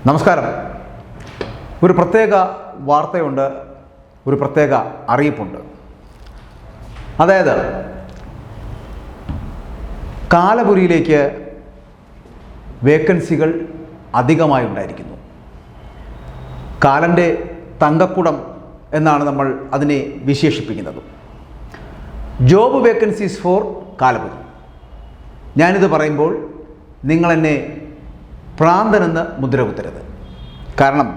നമസ്കാരം. ഒരു പ്രത്യേക വാർത്തയുണ്ട്, ഒരു പ്രത്യേക അറിയിപ്പുണ്ട്. അതായത് കാലപുരിയിലേക്ക് വേക്കൻസികൾ അധികമായി ഉണ്ടായിരിക്കുന്നു. കാലൻ്റെ തങ്കക്കുടം എന്നാണ് നമ്മൾ അതിനെ വിശേഷിപ്പിക്കുന്നത്. ജോബ് വേക്കൻസീസ് ഫോർ കാലപുരി. ഞാനിത് പറയുമ്പോൾ നിങ്ങളെന്നെ ഭ്രാന്തനെന്ന് മുദ്ര കുത്തരുത്. കാരണം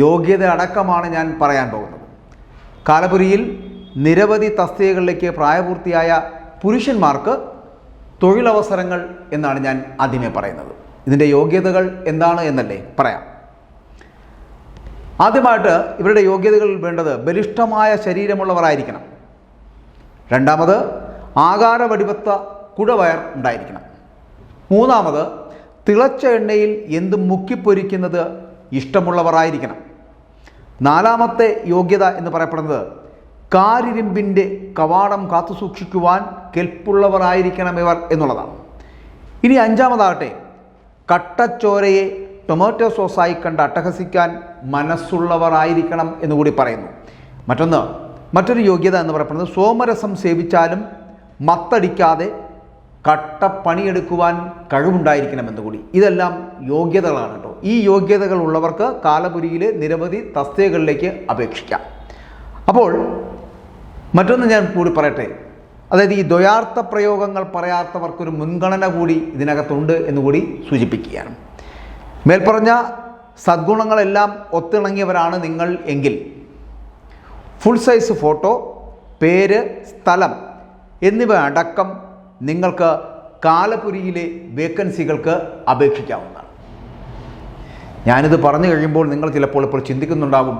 യോഗ്യത അടക്കമാണ് ഞാൻ പറയാൻ പോകുന്നത്. കാലപുരിയിൽ നിരവധി തസ്തികകളിലേക്ക് പ്രായപൂർത്തിയായ പുരുഷന്മാർക്ക് തൊഴിലവസരങ്ങൾ എന്നാണ് ഞാൻ ആദ്യമേ പറയുന്നത്. ഇതിൻ്റെ യോഗ്യതകൾ എന്താണ് എന്നല്ലേ പറയാം. ആദ്യമായിട്ട് ഇവരുടെ യോഗ്യതകളിൽ വേണ്ടത് ബലിഷ്ഠമായ ശരീരമുള്ളവരായിരിക്കണം. രണ്ടാമത് ആകാരവടിവത്ത കുടവയർ ഉണ്ടായിരിക്കണം. മൂന്നാമത് തിളച്ച എണ്ണയിൽ എന്തും മുക്കിപ്പൊരിക്കുന്നത് ഇഷ്ടമുള്ളവരായിരിക്കണം. നാലാമത്തെ യോഗ്യത എന്ന് പറയപ്പെടുന്നത് കാരിരുമ്പിൻ്റെ കവാടം കാത്തുസൂക്ഷിക്കുവാൻ കെൽപ്പുള്ളവരായിരിക്കണം ഇവർ എന്നുള്ളതാണ്. ഇനി അഞ്ചാമതാകട്ടെ കട്ടച്ചോരയെ ടൊമാറ്റോ സോസായി കണ്ട് അട്ടഹസിക്കാൻ മനസ്സുള്ളവരായിരിക്കണം എന്നുകൂടി പറയുന്നു. മറ്റൊരു യോഗ്യത എന്ന് പറയപ്പെടുന്നത് സോമരസം സേവിച്ചാലും മത്തടിക്കാതെ കട്ടപ്പണിയെടുക്കുവാൻ കഴിവുണ്ടായിരിക്കണമെന്നുകൂടി. ഇതെല്ലാം യോഗ്യതകളാണ് കേട്ടോ. ഈ യോഗ്യതകൾ ഉള്ളവർക്ക് കാലപുരിയിലെ നിരവധി തസ്തികകളിലേക്ക് അപേക്ഷിക്കാം. അപ്പോൾ മറ്റൊന്ന് ഞാൻ കൂടി പറയട്ടെ. അതായത് ഈ ദ്വയാർത്ഥ പ്രയോഗങ്ങൾ പറയാത്തവർക്കൊരു മുൻഗണന കൂടി ഇതിനകത്തുണ്ട് എന്നുകൂടി സൂചിപ്പിക്കുകയാണ്. മേൽപ്പറഞ്ഞ സദ്ഗുണങ്ങളെല്ലാം ഒത്തിണങ്ങിയവരാണ് നിങ്ങൾ എങ്കിൽ ഫുൾ സൈസ് ഫോട്ടോ, പേര്, സ്ഥലം എന്നിവ അടക്കം നിങ്ങൾക്ക് കാലപുരിയിലെ വേക്കൻസികൾക്ക് അപേക്ഷിക്കാവുന്നതാണ്. ഞാനിത് പറഞ്ഞു കഴിയുമ്പോൾ നിങ്ങൾ ചിലപ്പോൾ ഇപ്പോൾ ചിന്തിക്കുന്നുണ്ടാകും,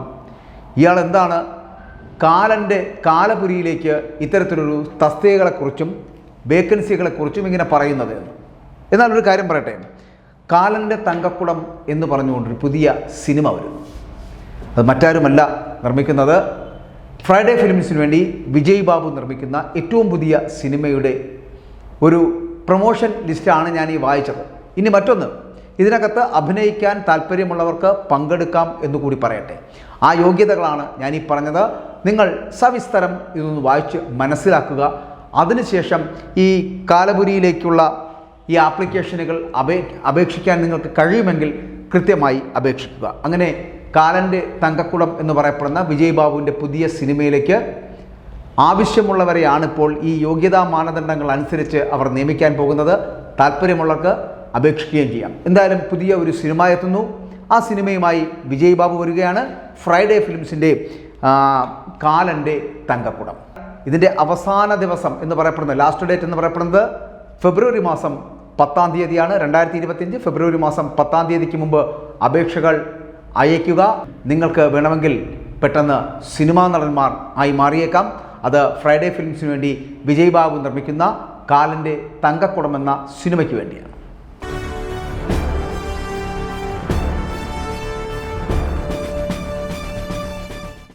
ഇയാൾ എന്താണ് കാലൻ്റെ കാലപുരിയിലേക്ക് ഇത്തരത്തിലൊരു തസ്തികകളെക്കുറിച്ചും വേക്കൻസികളെക്കുറിച്ചും ഇങ്ങനെ പറയുന്നത് എന്ന്. എന്നാൽ ഒരു കാര്യം പറയട്ടെ, കാലൻ്റെ തങ്കക്കുടം എന്ന് പറഞ്ഞുകൊണ്ടൊരു പുതിയ സിനിമ വരുന്നു. അത് മറ്റാരുമല്ല നിർമ്മിക്കുന്നത്, ഫ്രൈഡേ ഫിലിംസിന് വേണ്ടി വിജയ് ബാബു നിർമ്മിക്കുന്ന ഏറ്റവും പുതിയ സിനിമയുടെ ഒരു പ്രൊമോഷൻ ലിസ്റ്റാണ് ഞാൻ ഈ വായിച്ചത്. ഇനി മറ്റൊന്ന്, ഇതിനകത്ത് അഭിനയിക്കാൻ താല്പര്യമുള്ളവർക്ക് പങ്കെടുക്കാം എന്നുകൂടി പറയട്ടെ. ആ യോഗ്യതകളാണ് ഞാൻ ഈ പറഞ്ഞത്. നിങ്ങൾ സവിസ്തരം ഇതൊന്ന് വായിച്ച് മനസ്സിലാക്കുക. അതിനുശേഷം ഈ കാലപുരിയിലേക്കുള്ള ഈ ആപ്ലിക്കേഷനുകൾ അപേക്ഷിക്കാൻ നിങ്ങൾക്ക് കഴിയുമെങ്കിൽ കൃത്യമായി അപേക്ഷിക്കുക. അങ്ങനെ കാലൻ്റെ തങ്കക്കുടം എന്ന് പറയപ്പെടുന്ന വിജയ് ബാബുവിൻ്റെ പുതിയ സിനിമയിലേക്ക് ആവശ്യമുള്ളവരെയാണ് ഇപ്പോൾ ഈ യോഗ്യതാ മാനദണ്ഡങ്ങൾ അനുസരിച്ച് അവർ നിയമിക്കാൻ പോകുന്നത്. താല്പര്യമുള്ളവർക്ക് അപേക്ഷിക്കുകയും ചെയ്യാം. എന്തായാലും പുതിയ ഒരു സിനിമ എത്തുന്നു. ആ സിനിമയുമായി വിജയ് ബാബു വരികയാണ്. ഫ്രൈഡേ ഫിലിംസിൻ്റെ കാലൻ്റെ തങ്കക്കുടം. ഇതിൻ്റെ അവസാന ദിവസം എന്ന് പറയപ്പെടുന്നത്, ലാസ്റ്റ് ഡേറ്റ് എന്ന് പറയപ്പെടുന്നത് ഫെബ്രുവരി മാസം 10-ാം തീയതിയാണ്. 2025 ഫെബ്രുവരി മാസം 10-ാം തീയതിക്ക് മുമ്പ് അപേക്ഷകൾ അയയ്ക്കുക. നിങ്ങൾക്ക് വേണമെങ്കിൽ പെട്ടെന്ന് സിനിമാ നടന്മാർ ആയി മാറിയേക്കാം. അത് ഫ്രൈഡേ ഫിലിംസിന് വേണ്ടി വിജയ് ബാബു നിർമ്മിക്കുന്ന കാലൻ്റെ തങ്കക്കുടം എന്ന സിനിമയ്ക്ക് വേണ്ടിയാണ്.